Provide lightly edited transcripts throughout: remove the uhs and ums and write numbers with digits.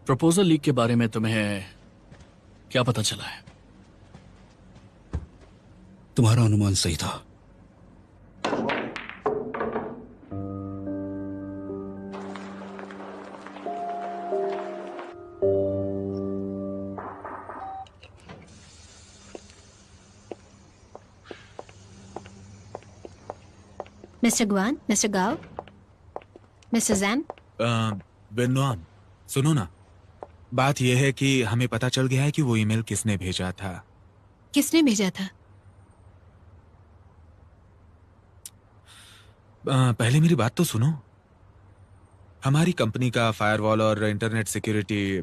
Proposal leak के बारे में तुम्हें क्या पता चला है? तुम्हारा अनुमान सही था। मिस्टर गुआन, मिस्टर गाओ, मिस्टर जैन। विनोम, सुनो ना, बात यह है कि हमें पता चल गया है कि वो ईमेल किसने भेजा था। किसने भेजा था? पहले मेरी बात तो सुनो। हमारी कंपनी का फायरवॉल और इंटरनेट सिक्योरिटी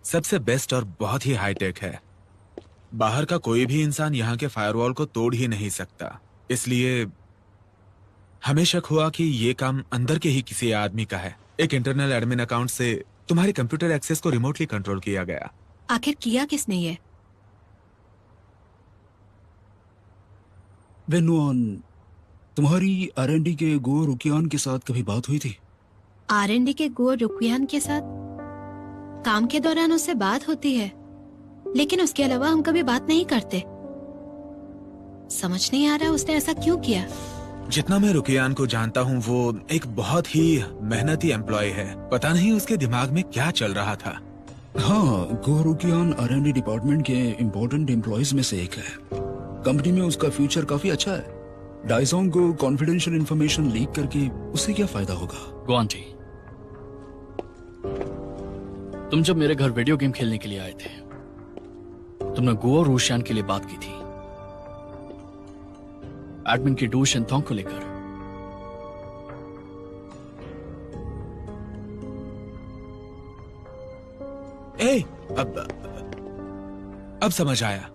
सबसे बेस्ट और बहुत ही हाईटेक है। बाहर का कोई भी इंसान यहाँ के फायरवॉल को तोड़ ही नहीं सकता। इसलिए हमें शक हुआ कि ये काम अंदर के ही किसी आदमी का है। एक इंटरनल एडमिन अकाउंट से तुम्हारी कंप्यूटर एक्सेस को रिमोटली कंट्रोल किया गया। आखिर किया किसने ये? वेनुआन, तुम्हारी आरएनडी के गो रुकियान के साथ कभी बात हुई थी? आरएनडी के गो रुकयान के साथ काम के दौरान उससे बात होती है, लेकिन उसके अलावा हम कभी बात नहीं करते। समझ नहीं आ रहा उसने ऐसा क्यों किया। जितना मैं रुकियान को जानता हूँ, वो एक बहुत ही मेहनती एम्प्लॉय है। पता नहीं उसके दिमाग में क्या चल रहा था। हाँ, गो रुकियान आरएनडी डिपार्टमेंट के इम्पोर्टेंट एम्प्लॉयज में से एक है। कंपनी में उसका फ्यूचर काफी अच्छा है। डाइजोंग को कॉन्फिडेंशियल इंफॉर्मेशन लीक करके उससे क्या फायदा होगा? गुआन जी, तुम जब मेरे घर वीडियो गेम खेलने के लिए आए थे, तुमने गो और रूशियान के लिए बात की थी, एडमिन की डू शिनथोंग को लेकर। अब समझ आया।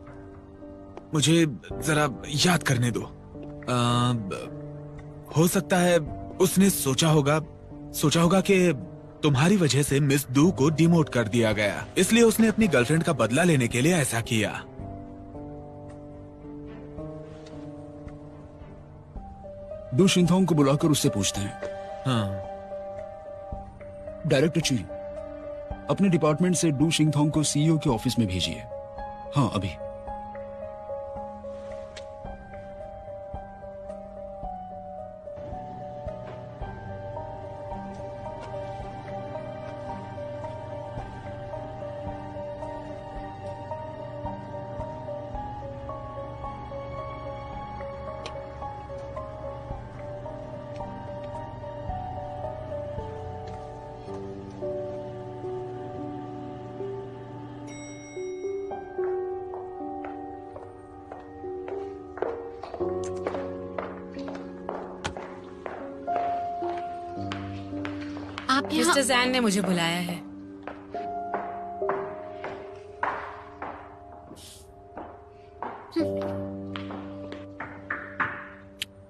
मुझे जरा याद करने दो। हो सकता है उसने सोचा होगा कि तुम्हारी वजह से मिस दू को डिमोट कर दिया गया, इसलिए उसने अपनी गर्लफ्रेंड का बदला लेने के लिए ऐसा किया। डू शिनथोंग को बुलाकर उससे पूछते हैं। हाँ। डायरेक्टर ची, अपने डिपार्टमेंट से डू शिनथोंग को सीईओ के ऑफिस में भेजिए। हाँ, अभी। आप यहाँ? मिस्टर जैन ने मुझे बुलाया है।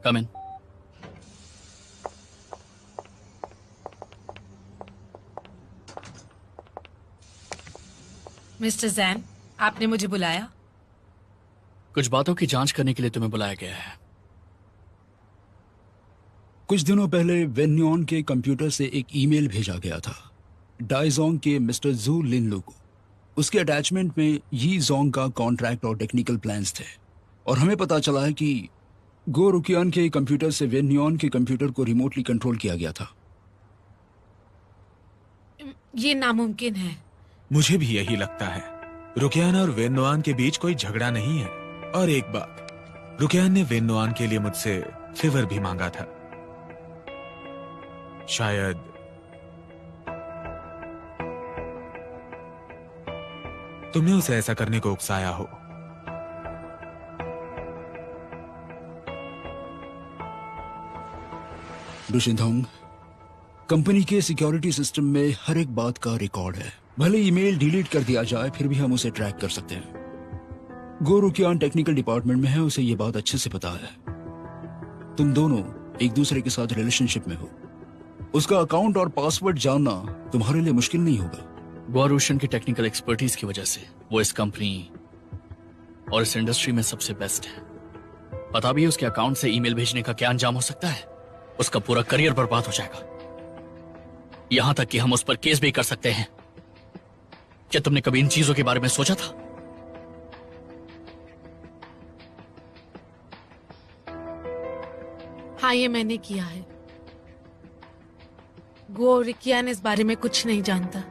कम इन। मिस्टर जैन, आपने मुझे बुलाया? कुछ बातों की जांच करने के लिए तुम्हें बुलाया गया है। कुछ दिनों पहले वेन्योन के कंप्यूटर से एक ईमेल भेजा गया था डाइजोंग के मिस्टर जू लिनलू को। उसके अटैचमेंट में यी जोंग का कॉन्ट्रैक्ट और टेक्निकल प्लान्स थे, और हमें पता चला है कि गो रुकियान के कंप्यूटर से वेन्योन के कंप्यूटर को रिमोटली कंट्रोल किया गया था। ये नामुमकिन है। मुझे भी यही लगता है। रुकियान और वेन्नोआन के बीच कोई झगड़ा नहीं है। और एक बात, रुकियान ने वेन्नोआन के लिए मुझसे फेवर भी मांगा था। शायद तुमने उसे ऐसा करने को उकसाया हो। डू शिनथोंग, कंपनी के सिक्योरिटी सिस्टम में हर एक बात का रिकॉर्ड है। भले ईमेल डिलीट कर दिया जाए, फिर भी हम उसे ट्रैक कर सकते हैं। गो रुकियान टेक्निकल डिपार्टमेंट में है, उसे ये बात अच्छे से पता है। तुम दोनों एक दूसरे के साथ रिलेशनशिप में हो। उसका अकाउंट और पासवर्ड जानना तुम्हारे लिए मुश्किल नहीं होगा। गोरुशन की टेक्निकल एक्सपर्टीज की वजह से वो इस कंपनी और इस इंडस्ट्री में सबसे बेस्ट है। पता भी है उसके अकाउंट से ईमेल भेजने का क्या अंजाम हो सकता है। उसका पूरा करियर बर्बाद हो जाएगा। यहां तक कि हम उस पर केस भी कर सकते हैं। क्या तुमने कभी इन चीजों के बारे में सोचा था? हाँ, ये मैंने किया है। गो और रिकियान इस बारे में कुछ नहीं जानता।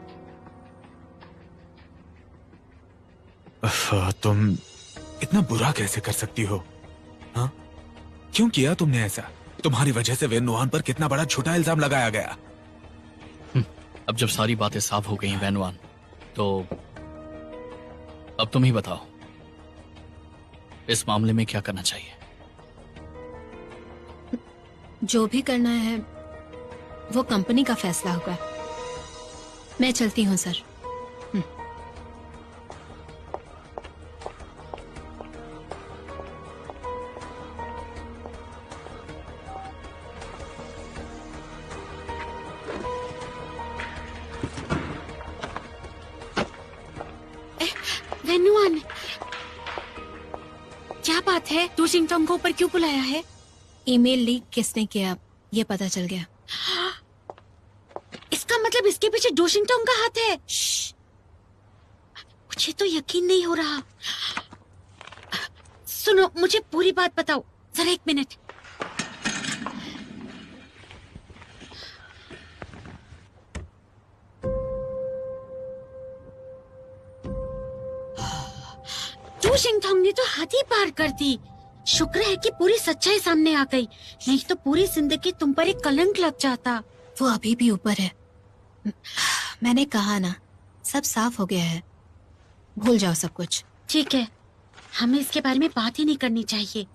तुम इतना बुरा कैसे कर सकती हो? हाँ, क्यों किया तुमने ऐसा? तुम्हारी वजह से वेन नुआन पर कितना बड़ा झूठा इल्जाम लगाया गया। अब जब सारी बातें साफ हो गई वैन वान, तो अब तुम ही बताओ इस मामले में क्या करना चाहिए? जो भी करना है वो कंपनी का फैसला होगा। मैं चलती हूँ सर। वेनुआन, क्या बात है? डू शिंगटोंग को ऊपर क्यों बुलाया है? ईमेल लीक किसने किया ये पता चल गया। इसका मतलब इसके पीछे डू शिंगटोंग का हाथ है। मुझे तो यकीन नहीं हो रहा। सुनो, मुझे पूरी बात बताओ, जरा एक मिनट। डू शिंगटोंग ने तो हद ही पार कर दी। शुक्र है कि पूरी सच्चाई सामने आ गई, नहीं तो पूरी जिंदगी तुम पर एक कलंक लग जाता। वो अभी भी ऊपर है। मैंने कहा ना, सब साफ हो गया है। भूल जाओ सब कुछ। ठीक है, हमें इसके बारे में बात ही नहीं करनी चाहिए।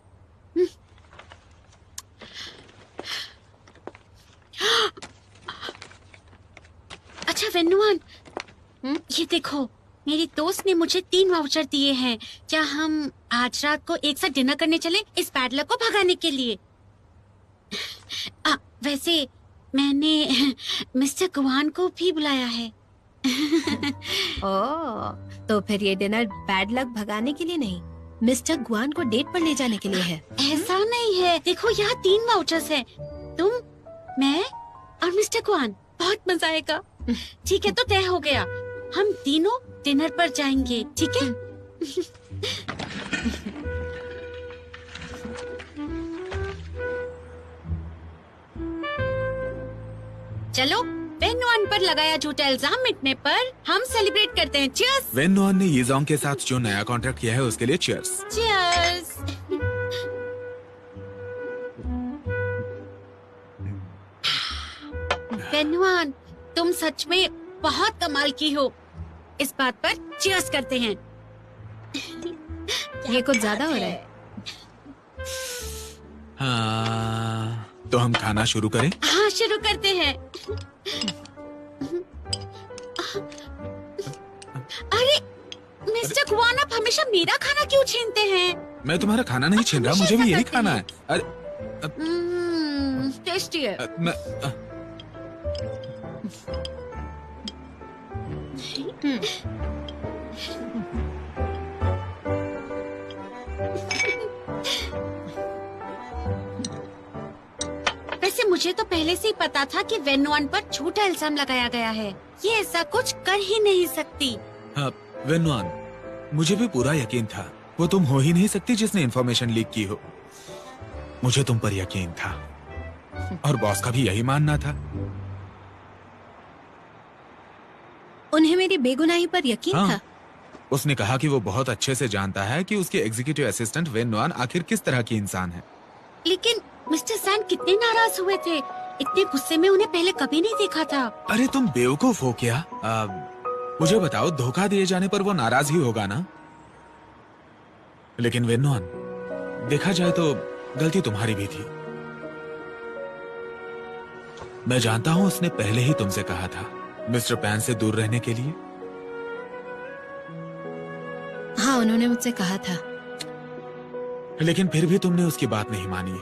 अच्छा वेनुआन, ये देखो, मेरी दोस्त ने मुझे 3 वाउचर दिए हैं। क्या हम आज रात को एक साथ डिनर करने चलें इस बैड लक को भगाने के लिए? वैसे मैंने मिस्टर गुआन को भी बुलाया है। ओह, तो फिर ये डिनर बैड लक भगाने के लिए नहीं, मिस्टर गुआन को डेट पर ले जाने के लिए है। ऐसा नहीं है, देखो यहाँ 3 वाउचर्स हैं। तुम, मैं और मिस्टर गुआन। बहुत मजा आएगा। ठीक है, तो तय हो गया, हम तीनों डिनर पर जाएंगे। ठीक है? चलो, वेनुआन पर लगाया झूठा इल्जाम मिटने पर हम सेलिब्रेट करते हैं। चीयर्स। वेन नुआन ने यीजोंग के साथ जो नया कॉन्ट्रैक्ट किया है उसके लिए चीयर्स। चीयर्स। वेनुआन, तुम सच में बहुत कमाल की हो। इस बात पर चीयर्स करते हैं। ये कुछ ज्यादा हो रहा है। हाँ, तो हम खाना शुरू करें? हाँ, शुरू करते हैं। अरे मिस्टर गुआन, आप हमेशा मेरा खाना क्यों छीनते हैं? मैं तुम्हारा खाना नहीं छीन रहा, मुझे भी यही खाना है। अरे टेस्टी है। वैसे मुझे तो पहले से ही पता था कि वेनुआन पर झूठा इल्जाम लगाया गया है। ये ऐसा कुछ कर ही नहीं सकती। हाँ, वेन नुआन, मुझे भी पूरा यकीन था। वो तुम हो ही नहीं सकती जिसने इन्फॉर्मेशन लीक की हो। मुझे तुम पर यकीन था और बॉस का भी यही मानना था। उन्हें मेरी बेगुनाही पर यकीन हाँ, था। उसने कहा कि वो बहुत अच्छे से जानता है कि उसके एग्जीक्यूटिव असिस्टेंट वेन नुआन आखिर किस तरह की इंसान है। लेकिन मिस्टर सैन कितने नाराज हुए थे। इतने गुस्से में उन्हें पहले कभी नहीं देखा था। अरे तुम बेवकूफ हो क्या? मुझे बताओ, धोखा दिए जाने पर वो नाराज ही होगा ना? लेकिन वेन नुआन, देखा जाए तो गलती तुम्हारी भी थी। मैं जानता हूं उसने पहले ही तुमसे कहा था मिस्टर पैन से दूर रहने के लिए। हाँ, उन्होंने मुझसे कहा था। लेकिन फिर भी तुमने उसकी बात नहीं मानी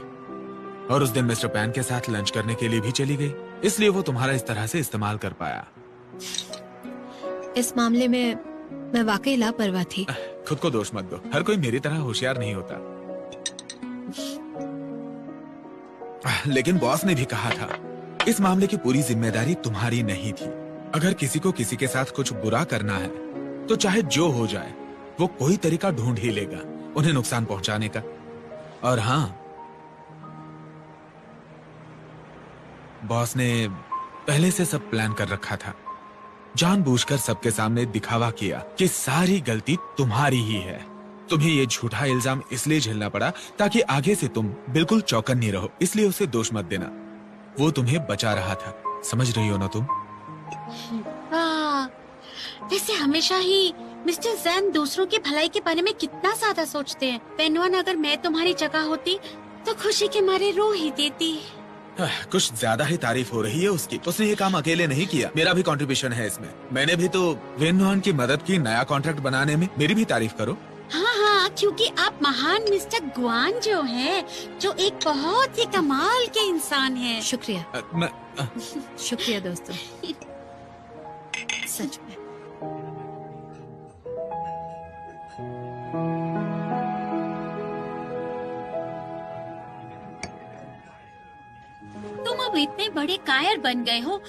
और उस दिन मिस्टर पैन के साथ लंच करने के लिए भी चली गई। इसलिए वो तुम्हारा इस तरह से इस्तेमाल कर पाया। इस मामले में मैं वाकई लापरवाह थी। खुद को दोष मत दो, हर कोई मेरी तरह होशियार नहीं होता। लेकिन बॉस ने भी कहा था इस मामले की पूरी जिम्मेदारी तुम्हारी नहीं थी। अगर किसी को किसी के साथ कुछ बुरा करना है तो चाहे जो हो जाए वो कोई तरीका ढूंढ ही लेगा उन्हें नुकसान पहुंचाने का। और हाँ, बॉस ने पहले से सब प्लान कर रखा था, जानबूझकर सबके सामने दिखावा किया कि सारी गलती तुम्हारी ही है। तुम्हें ये झूठा इल्जाम इसलिए झेलना पड़ा ताकि आगे से तुम बिल्कुल चौकन्नी रहो, इसलिए उसे दोष मत देना। वो तुम्हें बचा रहा था, समझ रही हो ना तुम? वाह, वैसे हमेशा ही मिस्टर जैन दूसरों की भलाई के बारे में कितना ज्यादा सोचते हैं। पेनवन, अगर मैं तुम्हारी जगह होती तो खुशी के मारे रो ही देती। कुछ ज्यादा ही तारीफ हो रही है उसकी। उसने ये काम अकेले नहीं किया, मेरा भी कंट्रीब्यूशन है इसमें। मैंने भी तो वेनवन की मदद की नया कॉन्ट्रैक्ट बनाने में, मेरी भी तारीफ करो। हाँ हाँ, क्योंकि आप महान मिस्टर गुआन जो हैं, जो एक बहुत ही कमाल के इंसान हैं। शुक्रिया। मैं शुक्रिया दोस्तों, सच में। तुम अब इतने बड़े कायर बन गए हो,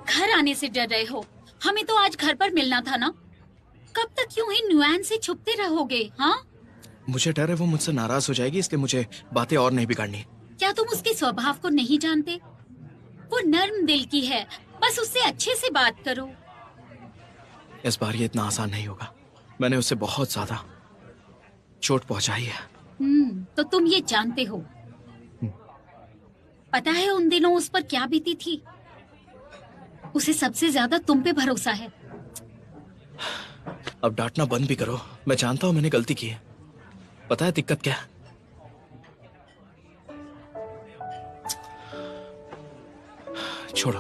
घर आने से डर रहे हो। हमें तो आज घर पर मिलना था ना। कब तक यूं ही नुआन से छुपते रहोगे? हाँ, मुझे डर है वो मुझसे नाराज हो जाएगी, इसलिए मुझे बातें और नहीं बिगाड़नी। क्या तुम उसके स्वभाव को नहीं जानते? वो नर्म दिल की है, बस उससे अच्छे से बात करो। इस बार ये इतना आसान नहीं होगा। मैंने उसे बहुत ज्यादा चोट पहुंचाई है। तो तुम ये जानते हो। पता है उन दिनों उस पर क्या बीती थी? उसे सबसे ज्यादा तुम पे भरोसा है। अब डांटना बंद भी करो। मैं जानता हूं मैंने गलती की है। पता है दिक्कत क्या है? छोड़ो,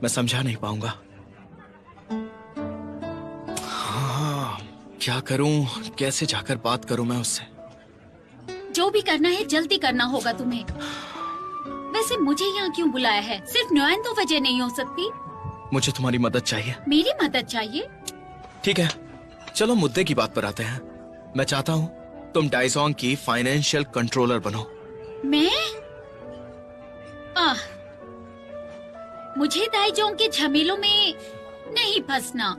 मैं समझा नहीं पाऊंगा। हाँ, क्या करूं, कैसे जाकर बात करूं मैं उससे? जो भी करना है जल्दी करना होगा तुम्हें। वैसे मुझे यहाँ क्यों बुलाया है? सिर्फ नुआन तो वजह नहीं हो सकती। मुझे तुम्हारी मदद चाहिए। मेरी मदद चाहिए? ठीक है, चलो मुद्दे की बात पर आते हैं। मैं चाहता हूं तुम डाइजोंग की फाइनेंशियल कंट्रोलर बनो। मैं? मुझे डाइजोंग के झमेलों में नहीं फंसना।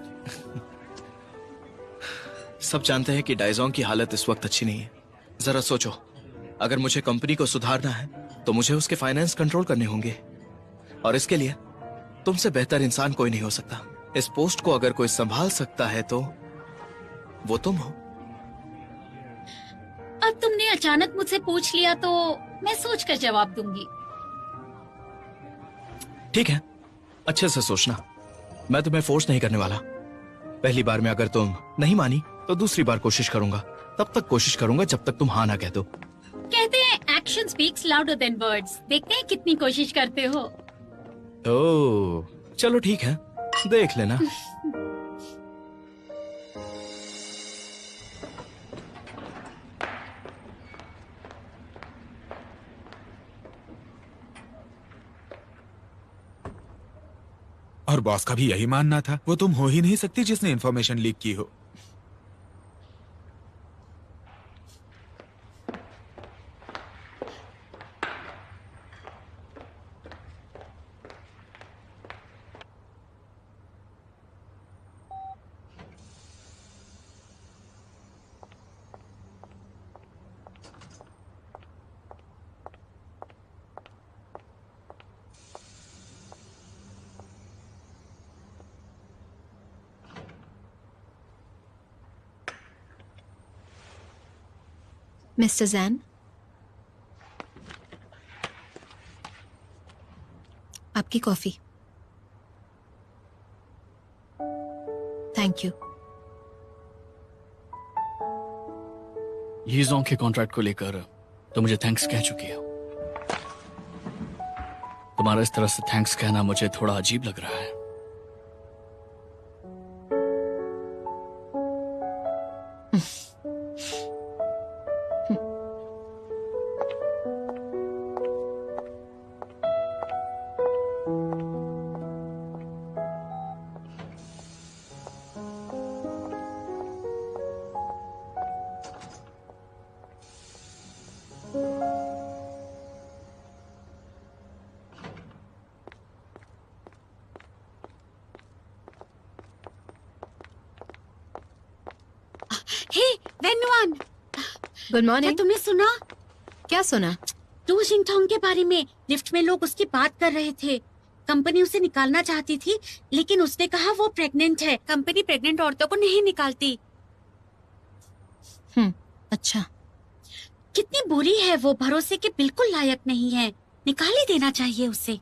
सब जानते हैं कि डाइजोंग की हालत इस वक्त अच्छी नहीं है। जरा सोचो, अगर मुझे कंपनी को सुधारना है तो मुझे उसके फाइनेंस कंट्रोल करने होंगे, और इसके लिए तुमसे बेहतर इंसान कोई नहीं हो सकता। इस पोस्ट को अगर कोई संभाल सकता है तो वो तुम हो। अब तुमने अचानक मुझसे पूछ लिया तो मैं सोचकर जवाब दूंगी। ठीक है, अच्छे से सोचना। मैं तुम्हें फोर्स नहीं करने वाला। पहली बार में अगर तुम नहीं मानी तो दूसरी बार कोशिश करूंगा। तब तक कोशिश करूंगा जब तक तुम हाँ ना कह दो। कहते हैं action speaks louder than words. देखते हैं कितनी कोशिश करते हो। ओह, चलो ठीक है, देख लेना। और बॉस का भी यही मानना था। वो तुम हो ही नहीं सकती जिसने इन्फॉर्मेशन लीक की हो। मिस्टर जैन, आपकी कॉफी। Thank you. यीजोंग के कॉन्ट्रैक्ट को लेकर तो मुझे थैंक्स कह चुकी हो। तुम्हारा इस तरह से थैंक्स कहना मुझे थोड़ा अजीब लग रहा है। वेन्युआन, गुड क्या मॉर्निंग। तुमने सुना? क्या सुना? टू शिंगथोंग के बारे में। लिफ्ट में लोग उसकी बात कर रहे थे। कंपनी उसे निकालना चाहती थी, लेकिन उसने कहा वो प्रेग्नेंट है। कंपनी प्रेग्नेंट औरतों को नहीं निकालती। अच्छा। कितनी बुरी है वो, भरोसे के बिल्कुल लायक नहीं है। निकाल ही देना चाहिए उसे।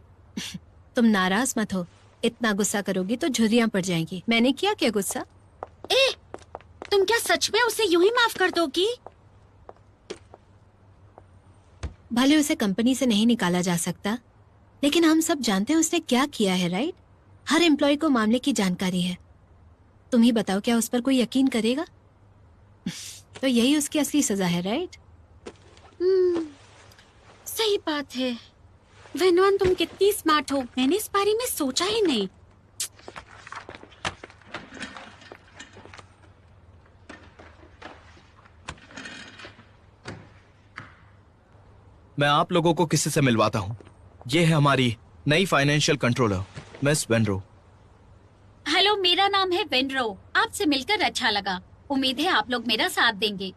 तुम नाराज मत हो, इतना गुस्सा करोगी तो झुर्रियां पड़ जाएंगी। मैंने किया क्या गुस्सा? ए, तुम क्या सच में उसे यूं ही माफ कर दोगी? भले उसे कंपनी से नहीं निकाला जा सकता, लेकिन हम सब जानते हैं उसने क्या किया है, राइट? हर एम्प्लॉय को मामले की जानकारी है। तुम ही बताओ, क्या उस पर कोई यकीन करेगा? तो यही उसकी असली सजा है, राइट? सही बात है। वेन्युआन, तुम कितनी स्मार्ट हो। मैंने इस बारे में सोचा ही नहीं। मैं आप लोगों को किसी से मिलवाता हूँ। ये है हमारी नई फाइनेंशियल कंट्रोलर मिस वेनरो। हेलो, मेरा नाम है वेनरो। आपसे मिलकर अच्छा लगा। उम्मीद है आप लोग मेरा साथ देंगे।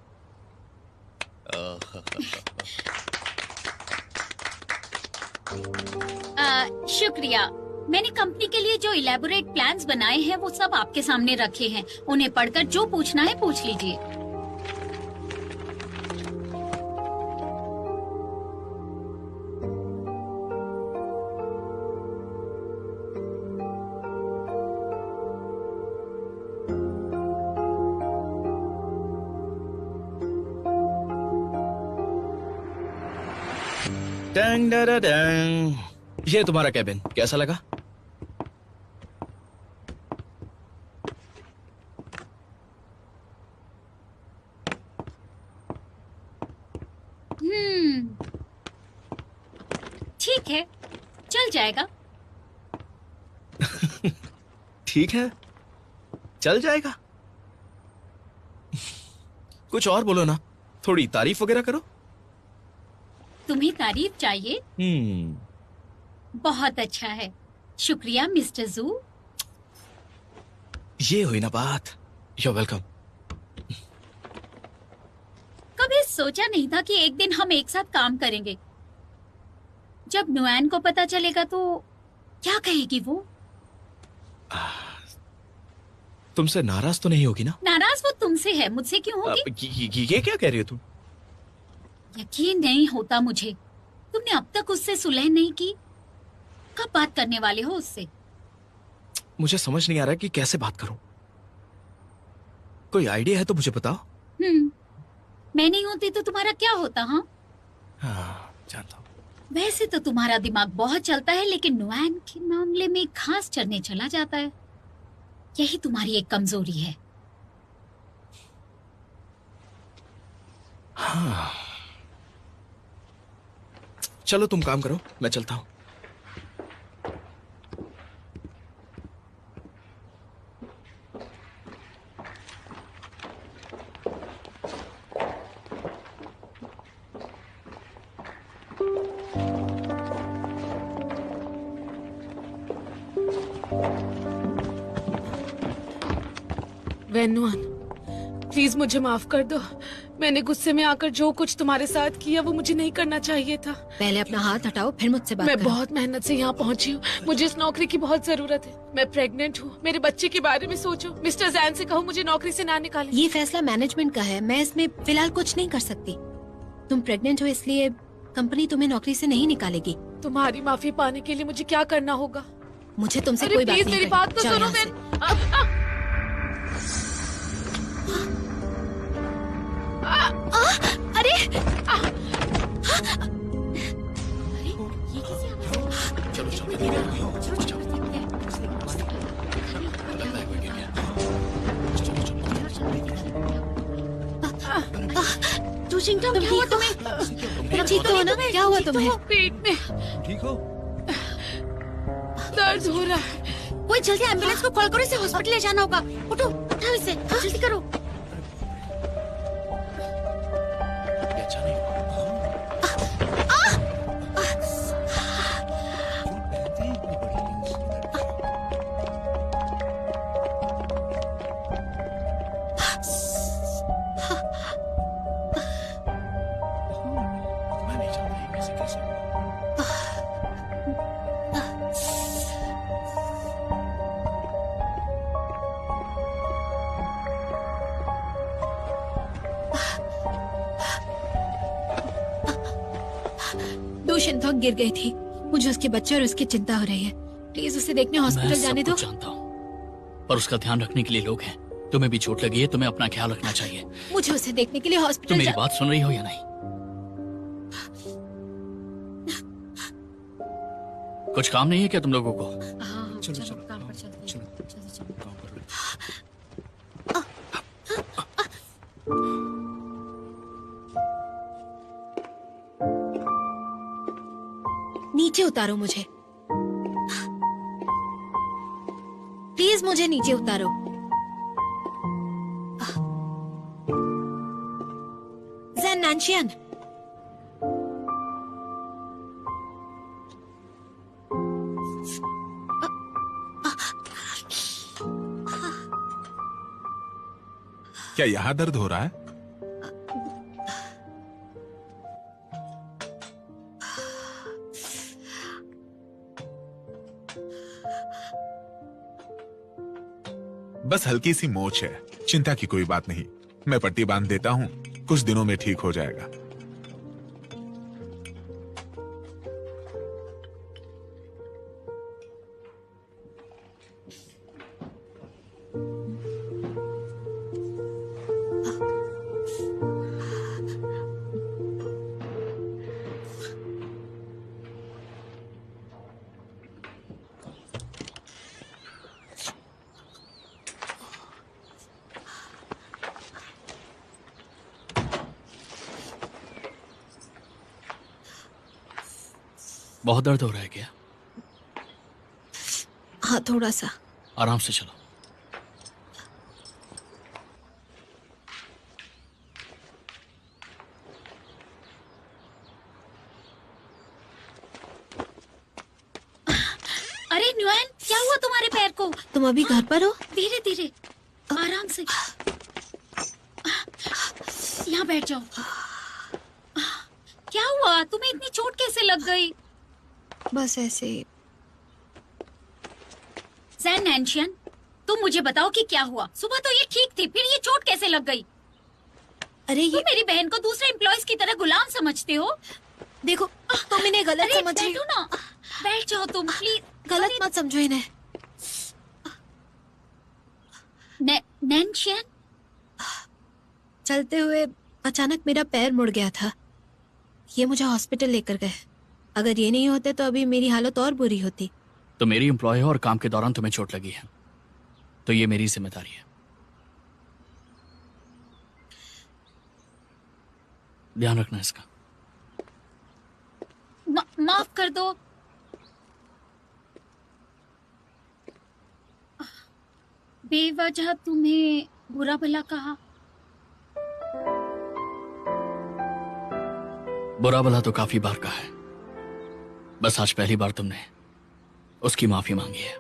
शुक्रिया। मैंने कंपनी के लिए जो इलेबोरेट प्लान्स बनाए हैं वो सब आपके सामने रखे हैं। उन्हें पढ़कर जो पूछना है पूछ लीजिए। डंग डरा डंग। ये तुम्हारा कैबिन कैसा लगा? ठीक है, चल जाएगा। ठीक है, चल जाएगा। कुछ और बोलो ना, थोड़ी तारीफ वगैरह करो। तुम्हें तारीफ चाहिए? बहुत अच्छा है। शुक्रिया मिस्टर जू। ये हुई ना बात। You're welcome। कभी सोचा नहीं था कि एक दिन हम एक साथ काम करेंगे। जब नुआन को पता चलेगा तो क्या कहेगी वो? तुमसे नाराज तो नहीं होगी ना? नाराज वो तुमसे है, मुझसे क्यों होगी? ये क्या कह रही हो तुम? यकीन नहीं होता मुझे। तुमने अब तक उससे सुलह नहीं की। कब बात करने वाले हो उससे? मुझे समझ नहीं आ रहा कि कैसे बात करूं। कोई आइडिया है तो मुझे बताओ। मैं नहीं होती तो तुम्हारा क्या होता? हाँ, जानता हूं। वैसे तो तुम्हारा दिमाग बहुत चलता है, लेकिन नुआन के मामले में घास चरने चला जाता है। यही तुम्हारी एक कमजोरी है। चलो तुम काम करो, मैं चलता हूं। वेन्युआन, प्लीज मुझे माफ कर दो। मैंने गुस्से में आकर जो कुछ तुम्हारे साथ किया वो मुझे नहीं करना चाहिए था। पहले अपना हाथ हटाओ, फिर मुझसे बात मैं करो। बहुत मेहनत से यहाँ पहुँची हूँ। मुझे इस नौकरी की बहुत जरूरत है। मैं प्रेग्नेंट हूँ। मेरे बच्चे के बारे में सोचो। मिस्टर जैन से कहो मुझे नौकरी से ना निकाले। ये फैसला मैनेजमेंट का है, मैं इसमें फिलहाल कुछ नहीं कर सकती। तुम प्रेग्नेंट हो इसलिए कंपनी तुम्हें नौकरी से नहीं निकालेगी। तुम्हारी माफी पाने के लिए मुझे क्या करना होगा? मुझे तुमसे अरे कोई बात प्लीज नहीं मेरी करनी। बात तो जाओ सुनो। यहाँ से। अरे चलो चलो। टू शिंगथोंग, क्या हुआ तुम्हें? तुम ठीक तो हो ना? क्या हुआ तुम्हें? पेट में ठीक हो? दर्द हो रहा है। कोई जल्दी एम्बुलेंस को कॉल करो, इसे हॉस्पिटल ले जाना होगा। उठो, उठाओ इसे, जल्दी करो। ये अच्छा नहीं हुआ। ऐसे कैसे? दो शिंथोक गिर गई थी। मुझे उसके बच्चे और उसकी चिंता हो रही है। प्लीज उसे देखने मैं हॉस्पिटल सब जाने दो। कुछ जानता हूँ, पर उसका ध्यान रखने के लिए लोग हैं। तुम्हें भी चोट लगी है, तुम्हें अपना ख्याल रखना चाहिए। मुझे उसे देखने के लिए तुम हॉस्पिटल मेरी बात सुन रही हो या नहीं? कुछ काम नहीं है क्या तुम लोगों को? हाँ चलो, चलो चलो, काम पर चलते हैं। चलो। चलो चलो। काम करो। नीचे उतारो मुझे, प्लीज मुझे नीचे उतारो। ज़ेन नानशियन, क्या यहाँ दर्द हो रहा है? बस हल्की सी मोच है, चिंता की कोई बात नहीं। मैं पट्टी बांध देता हूँ, कुछ दिनों में ठीक हो जाएगा। बहुत दर्द हो रहा है क्या? हाँ थोड़ा सा। आराम से चलो। अरे न्यूएन, क्या हुआ तुम्हारे पैर को? तुम अभी घर पर हो? धीरे धीरे, आराम से। यहाँ बैठ जाओ। क्या हुआ? तुम्हें इतनी चोट कैसे लग गई? बस ऐसे ही। ज़ेन नानशियन, तुम मुझे बताओ कि क्या हुआ? सुबह तो ये ठीक थी, फिर ये चोट कैसे लग गई? अरे तुम ये मेरी बहन को दूसरे एम्प्लॉयज की तरह गुलाम समझते हो? देखो, तुम इन्हें गलत अरे समझ रही बैठो हो। ना, बैठ जाओ तुम प्लीज। गलत मत समझो इन्हें। नैनशियन, चलते हुए अचानक मेरा पैर मुड़ गया था। ये मुझे हॉस्पिटल लेकर गए। अगर ये नहीं होते तो अभी मेरी हालत और बुरी होती। तो मेरी एम्प्लॉय हो और काम के दौरान तुम्हें चोट लगी है, तो ये मेरी जिम्मेदारी है। ध्यान रखना इसका। माफ कर दो। बेवजह तुम्हें बुरा भला कहा। बुरा भला तो काफी बार कहा है, बस आज पहली बार तुमने उसकी माफी मांगी है।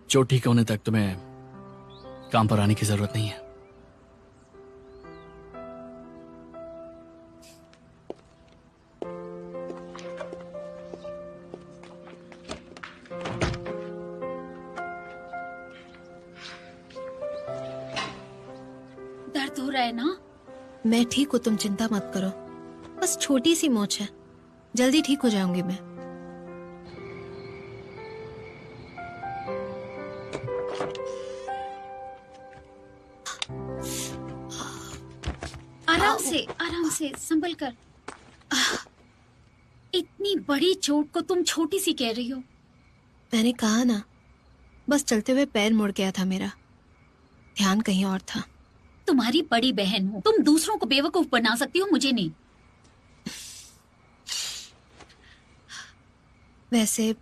चोट ठीक होने तक तुम्हें काम पर आने की जरूरत नहीं है। दर्द हो रहा है ना? मैं ठीक हूँ, तुम चिंता मत करो। बस छोटी सी मोच है, जल्दी ठीक हो जाऊंगी मैं। आराम से संभल कर। इतनी बड़ी चोट को तुम छोटी सी कह रही हो? मैंने कहा ना, बस चलते हुए पैर मुड़ गया था मेरा। ध्यान कहीं और था। तुम्हारी बड़ी बहन हो, तुम दूसरों को बेवकूफ बना सकती हो, मुझे नहीं। वैसे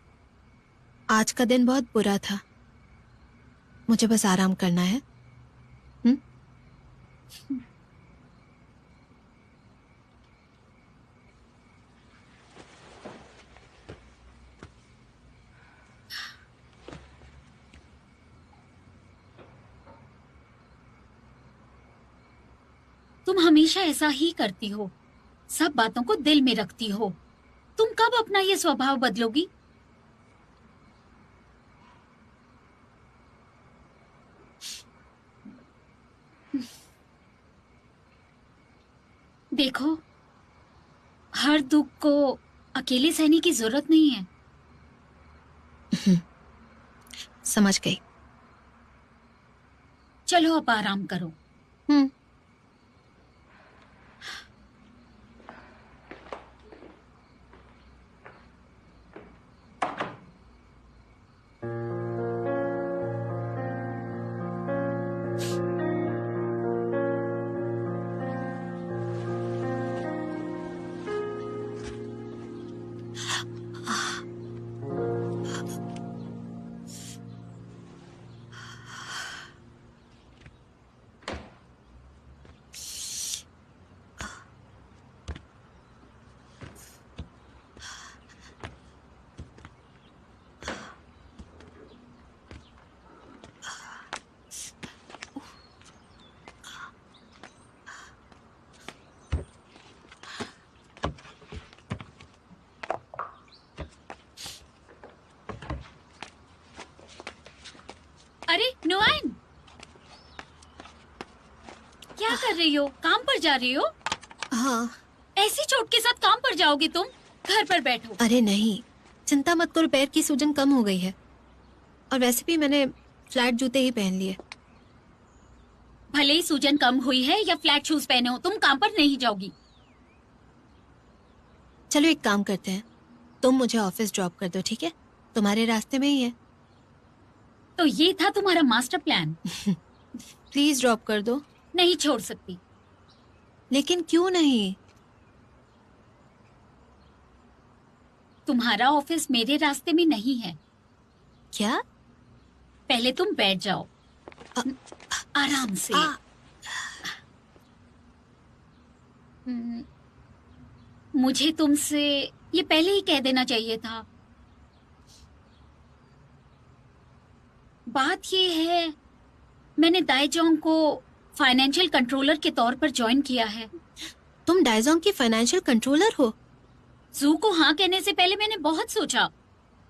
आज का दिन बहुत बुरा था। मुझे बस आराम करना है। तुम हमेशा ऐसा ही करती हो, सब बातों को दिल में रखती हो। तुम कब अपना ये स्वभाव बदलोगी? देखो, हर दुख को अकेले सहने की जरूरत नहीं है। समझ गई। चलो अब आराम करो। हम्म। अरे नुआन, क्या कर रही हो? काम पर जा रही हो? हाँ। ऐसी चोट के साथ काम पर जाओगी तुम? घर पर बैठो। अरे नहीं, चिंता मत करो, पैर की सूजन कम हो गई है। और वैसे भी मैंने फ्लैट जूते ही पहन लिए। भले ही सूजन कम हुई है या फ्लैट शूज पहने हो, तुम काम पर नहीं जाओगी। चलो एक काम करते हैं, तुम मुझे ऑफिस ड्रॉप कर दो, ठीक है? तुम्हारे रास्ते में ही है। तो ये था तुम्हारा मास्टर प्लान? प्लीज ड्रॉप कर दो। नहीं छोड़ सकती। लेकिन क्यों नहीं? तुम्हारा ऑफिस मेरे रास्ते में नहीं है। क्या? पहले तुम बैठ जाओ आराम से। मुझे तुमसे ये पहले ही कह देना चाहिए था। बात ये है, मैंने दाइजोंग को फाइनेंशियल कंट्रोलर के तौर पर ज्वाइन किया है। तुम डाइजोंग की फाइनेंशियल कंट्रोलर हो? जू को हाँ कहने से पहले मैंने बहुत सोचा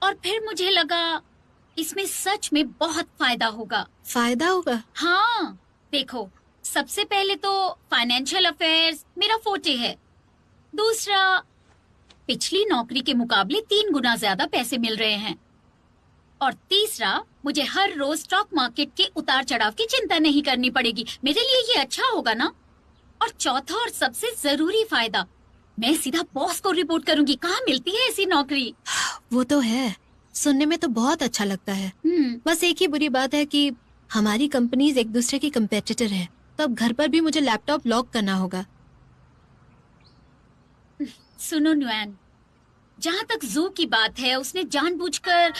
और फिर मुझे लगा इसमें सच में बहुत फायदा होगा। फायदा होगा? हाँ, देखो, सबसे पहले तो फाइनेंशियल अफेयर्स मेरा फोटे है। दूसरा, पिछली नौकरी के मुकाबले 3 गुना ज्यादा पैसे मिल रहे हैं। और तीसरा, मुझे हर रोज स्टॉक मार्केट के उतार चढ़ाव की चिंता नहीं करनी पड़ेगी। मेरे लिए ये अच्छा होगा ना? और चौथा और सबसे जरूरी फायदा, मैं सीधा बॉस को रिपोर्ट करूंगी। कहाँ मिलती है ऐसी नौकरी? वो तो है, सुनने में तो बहुत अच्छा लगता है। बस एक ही बुरी बात है कि हमारी कंपनीज एक दूसरे की कंपेटिटर है, तो अब घर पर भी मुझे लैपटॉप लॉक करना होगा। सुनो नुआन, जहाँ तक जू की बात है, उसने जानबूझकर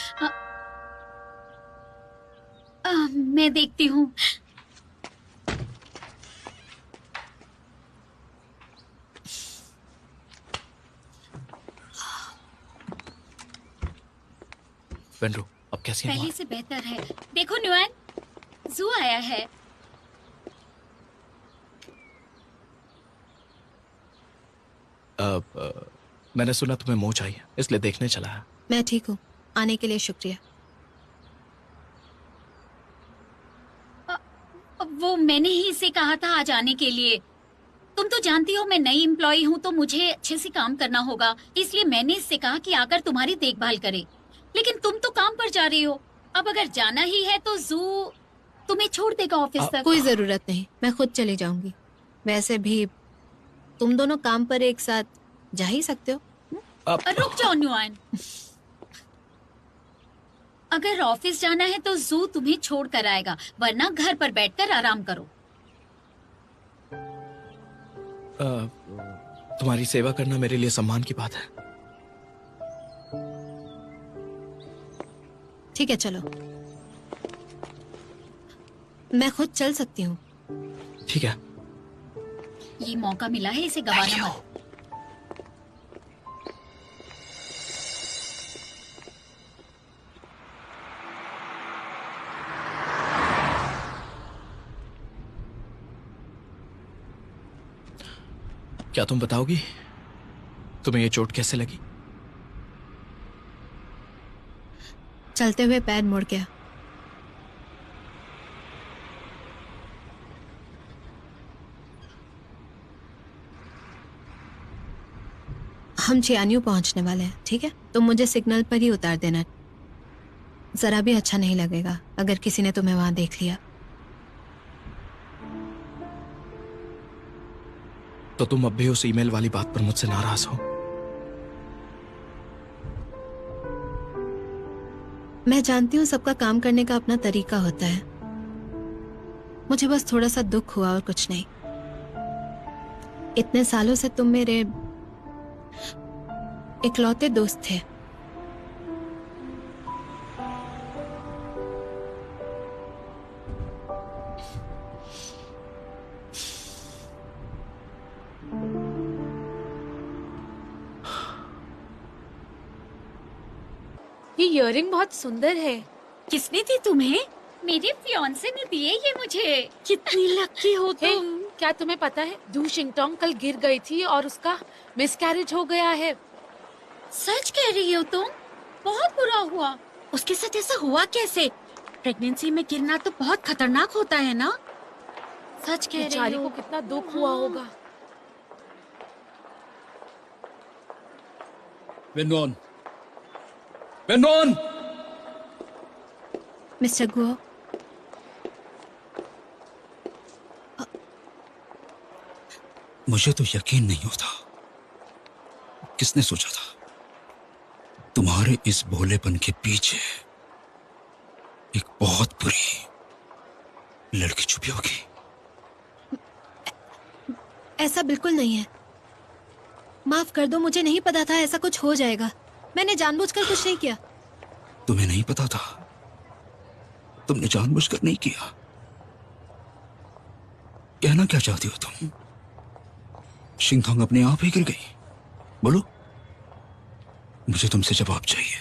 मैं देखती हूँ। वेंड्रो, अब कैसी है? पहले से बेहतर है। देखो नुआन, जू आया है। मैंने सुना तुम्हें मोच आई है, इसलिए देखने चला है। मैं ठीक हूँ, आने के लिए शुक्रिया। वो मैंने ही इसे कहा था आज आने के लिए। तुम तो जानती हो मैं नई एम्प्लॉय हूँ, तो मुझे अच्छे से काम करना होगा, इसलिए मैंने इससे कहा कि आकर तुम्हारी देखभाल करे। लेकिन तुम तो काम पर जा रही हो, अब अगर जाना ही है तो जू तुम्हें छोड़ देगा ऑफिस तक। कोई जरूरत नहीं, मैं खुद चली जाऊंगी। वैसे भी तुम दोनों काम पर एक साथ जा ही सकते हो। रुक जाओ नुआन, अगर ऑफिस जाना है तो जू तुम्हें छोड़ कर आएगा, वरना घर पर बैठकर आराम करो। तुम्हारी सेवा करना मेरे लिए सम्मान की बात है। ठीक है, चलो, मैं खुद चल सकती हूँ। ठीक है। ये मौका मिला है, इसे गवाना मत। क्या तुम बताओगी तुम्हें ये चोट कैसे लगी? चलते हुए पैर मुड़ गया। हम चियान्यू पहुंचने वाले हैं, ठीक है? तुम मुझे सिग्नल पर ही उतार देना। जरा भी अच्छा नहीं लगेगा अगर किसी ने तुम्हें वहां देख लिया। तो तुम अब भी उस ईमेल वाली बात पर मुझसे नाराज हो? मैं जानती हूँ सबका काम करने का अपना तरीका होता है। मुझे बस थोड़ा सा दुख हुआ और कुछ नहीं। इतने सालों से तुम मेरे इकलौते दोस्त थे। ये इयररिंग बहुत सुंदर है। किसने दी तुम्हें? मेरे फियांसे ने दिए ये मुझे। कितनी लकी हो हे, तुम। क्या तुम्हें पता है दू शिंगटोंग कल गिर गई थी और उसका मिसकैरेज हो गया है। सच कह रही हो तुम? बहुत बुरा हुआ। उसके साथ ऐसा हुआ कैसे? प्रेगनेंसी में गिरना तो बहुत खतरनाक होता है ना? सच कह रही बेचारी हो। को कितना दुख हुआ होगा। Venom, Venom! मिस्टर गुओ, मुझे तो यकीन नहीं होता। किसने सोचा था तुम्हारे इस भोलेपन के पीछे एक बहुत बुरी लड़की छुपी होगी? ऐसा बिल्कुल नहीं है। माफ कर दो, मुझे नहीं पता था ऐसा कुछ हो जाएगा। मैंने जानबूझकर कुछ नहीं किया। तुम्हें नहीं पता था? तुमने जानबूझकर नहीं किया। कहना क्या चाहती हो तुम? शिंगथोंग अपने आप ही गिर गई? बोलो, मुझे तुमसे जवाब चाहिए।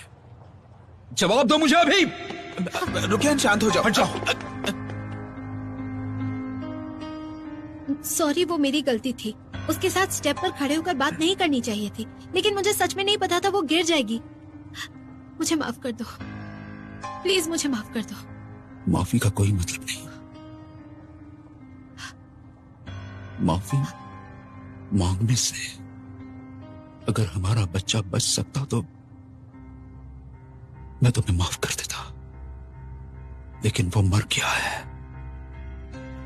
जवाब दो मुझे अभी। रुकिए, शांत हो जाओ। हट जाओ। सॉरी, वो मेरी गलती थी। उसके साथ स्टेप पर खड़े होकर बात नहीं करनी चाहिए थी, लेकिन मुझे सच में नहीं पता था वो गिर जाएगी। मुझे माफ कर दो, प्लीज मुझे माफ कर दो। माफी का कोई मतलब नहीं। माफी मांगने से अगर हमारा बच्चा बच सकता तो मैं तुम्हें माफ कर देता, लेकिन वो मर गया है।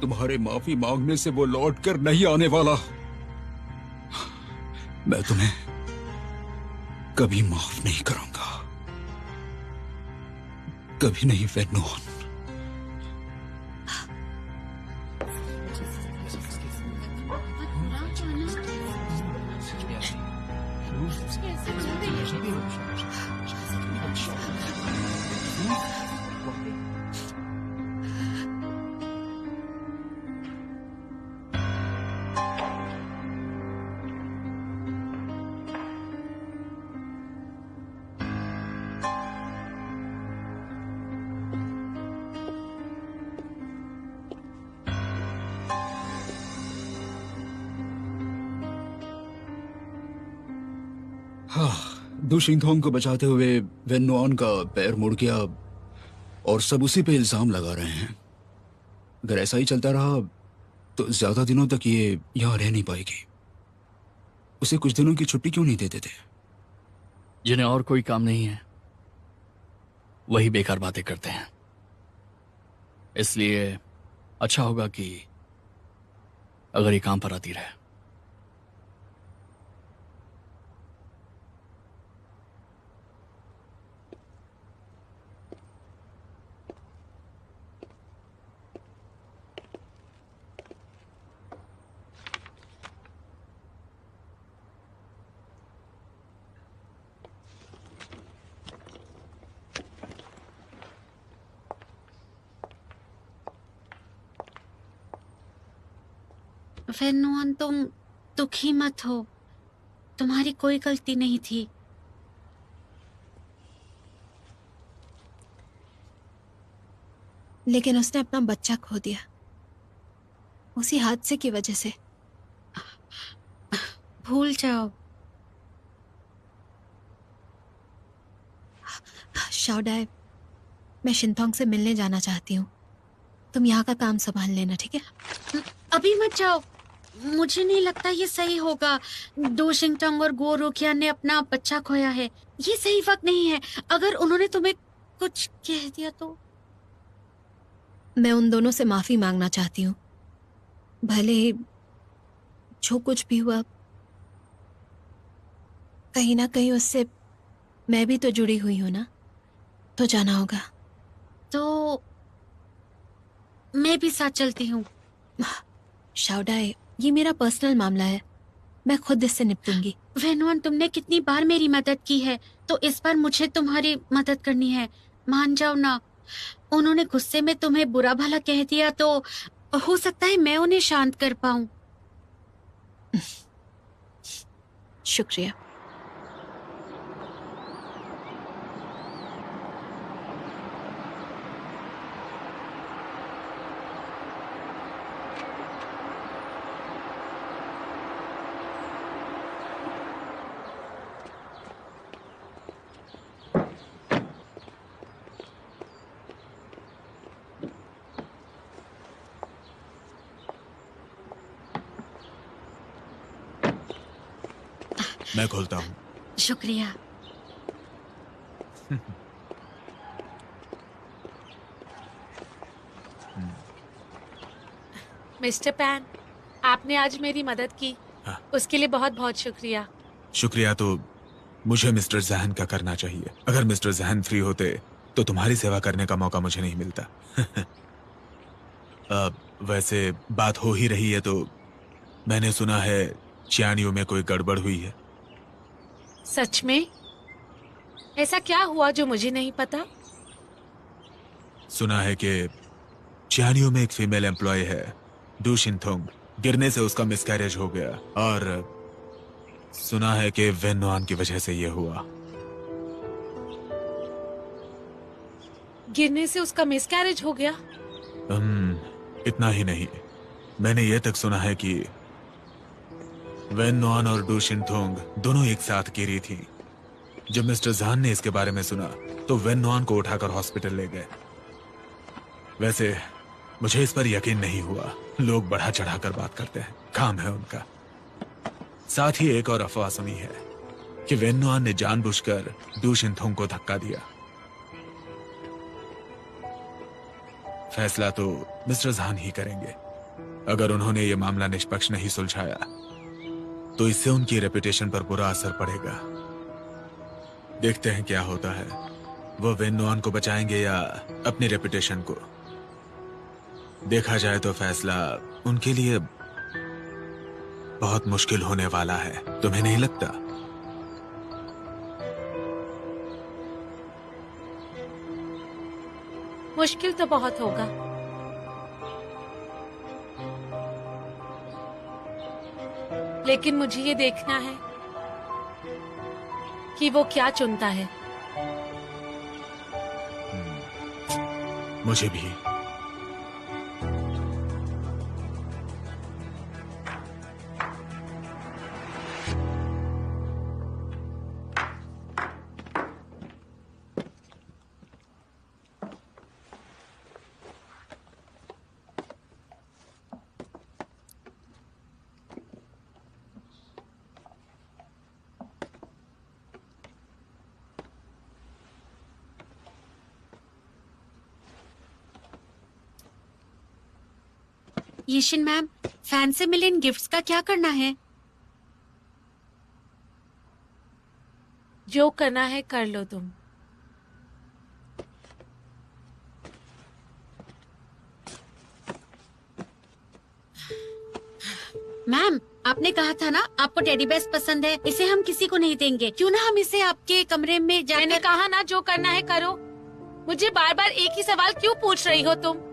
तुम्हारे माफी मांगने से वो लौट कर नहीं आने वाला। मैं तुम्हें कभी माफ नहीं करूंगा, कभी नहीं वेनॉन। दू शिंगथोंग को बचाते हुए वेनॉन का पैर मुड़ गया और सब उसी पे इल्जाम लगा रहे हैं। अगर ऐसा ही चलता रहा तो ज्यादा दिनों तक ये यहां रह नहीं पाएगी। उसे कुछ दिनों की छुट्टी क्यों नहीं देते थे? जिन्हें और कोई काम नहीं है वही बेकार बातें करते हैं। इसलिए अच्छा होगा कि अगर ये काम पर आती रहे। वेनॉन, तुम दुखी मत हो। तुम्हारी कोई गलती नहीं थी। लेकिन उसने अपना बच्चा खो दिया उसी हादसे की वजह से। भूल जाओ। शाओडाई, मैं शिंथोंग से मिलने जाना चाहती हूँ। तुम यहाँ का काम संभाल लेना, ठीक है? अभी मत जाओ, मुझे नहीं लगता ये सही होगा। दो शिंगटोंग और गो रोकियान ने अपना बच्चा खोया है, ये सही वक्त नहीं है। अगर उन्होंने तुम्हें कुछ कह दिया तो? मैं उन दोनों से माफी मांगना चाहती हूँ। भले ही जो कुछ भी हुआ, कहीं ना कहीं उससे मैं भी तो जुड़ी हुई हूँ ना, तो जाना होगा। तो मैं भी साथ चलती हूँ। शाओडाई, ये मेरा पर्सनल मामला है, मैं खुद इससे निपटूंगी। वेनवान, तुमने कितनी बार मेरी मदद की है, तो इस बार मुझे तुम्हारी मदद करनी है। मान जाओ ना। उन्होंने गुस्से में तुम्हें बुरा भला कह दिया तो हो सकता है मैं उन्हें शांत कर पाऊं। शुक्रिया। मैं खोलता हूँ। शुक्रिया। मिस्टर पैन, आपने आज मेरी मदद की, हाँ। उसके लिए बहुत बहुत शुक्रिया। शुक्रिया तो मुझे मिस्टर जहन का करना चाहिए। अगर मिस्टर जहन फ्री होते तो तुम्हारी सेवा करने का मौका मुझे नहीं मिलता। वैसे बात हो ही रही है तो मैंने सुना है चियानियों में कोई गड़बड़ हुई है। सच में? ऐसा क्या हुआ जो मुझे नहीं पता? सुना है कि चियानियों में एक फीमेल एम्प्लॉय है, डू शिनथोंग। गिरने से उसका मिसकैरेज हो गया और सुना है कि वेन नोआन की वजह से यह हुआ। गिरने से उसका मिसकैरेज हो गया? इतना ही नहीं, मैंने यह तक सुना है कि वेन नोआन और डू शिनथोंग दोनों एक साथ गिरी थी। जब मिस्टर जान ने इसके बारे में सुना तो वेन नोआन को उठाकर हॉस्पिटल ले गए। वैसे मुझे इस पर यकीन नहीं हुआ। लोग बढ़ा चढ़ाकर बात करते हैं, काम है उनका। साथ ही एक और अफवाह सुनी है कि वेन नोआन ने जानबूझकर डू शिनथोंग को धक्का दिया। फैसला तो मिस्टर जान ही करेंगे। अगर उन्होंने ये मामला निष्पक्ष नहीं सुलझाया तो इससे उनकी रेपुटेशन पर बुरा असर पड़ेगा। देखते हैं क्या होता है। वो वेन नोआन को बचाएंगे या अपनी रेपुटेशन को। देखा जाए तो फैसला उनके लिए बहुत मुश्किल होने वाला है, तुम्हें नहीं लगता? मुश्किल तो बहुत होगा। लेकिन मुझे ये देखना है कि वो क्या चुनता है। मुझे भी। यिशिन मैम, फैन से मिले इन गिफ्ट्स का क्या करना है? जो करना है कर लो तुम। मैम, आपने कहा था ना आपको टेडी बेयर्स पसंद है, इसे हम किसी को नहीं देंगे। क्यों ना हम इसे आपके कमरे में मैंने जाकर... कहा ना जो करना है करो। मुझे बार बार एक ही सवाल क्यों पूछ रही हो तुम?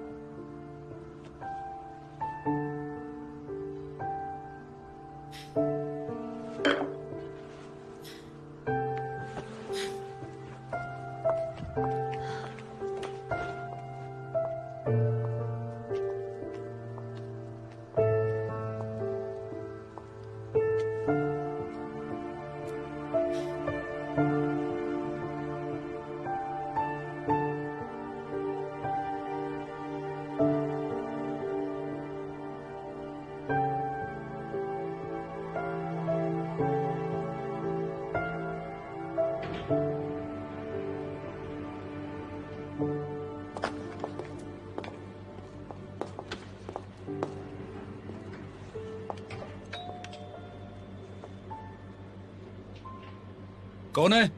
कौन है?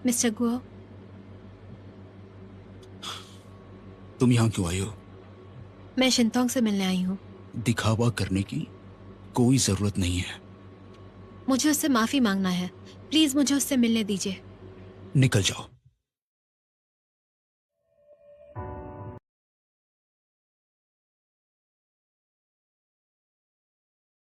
मिस्टर गुओ, तुम यहाँ क्यों आई हो? मैं शिंतोंग से मिलने आई हूँ। दिखावा करने की कोई जरूरत नहीं है। मुझे उससे माफी मांगना है। प्लीज मुझे उससे मिलने दीजिए। निकल जाओ।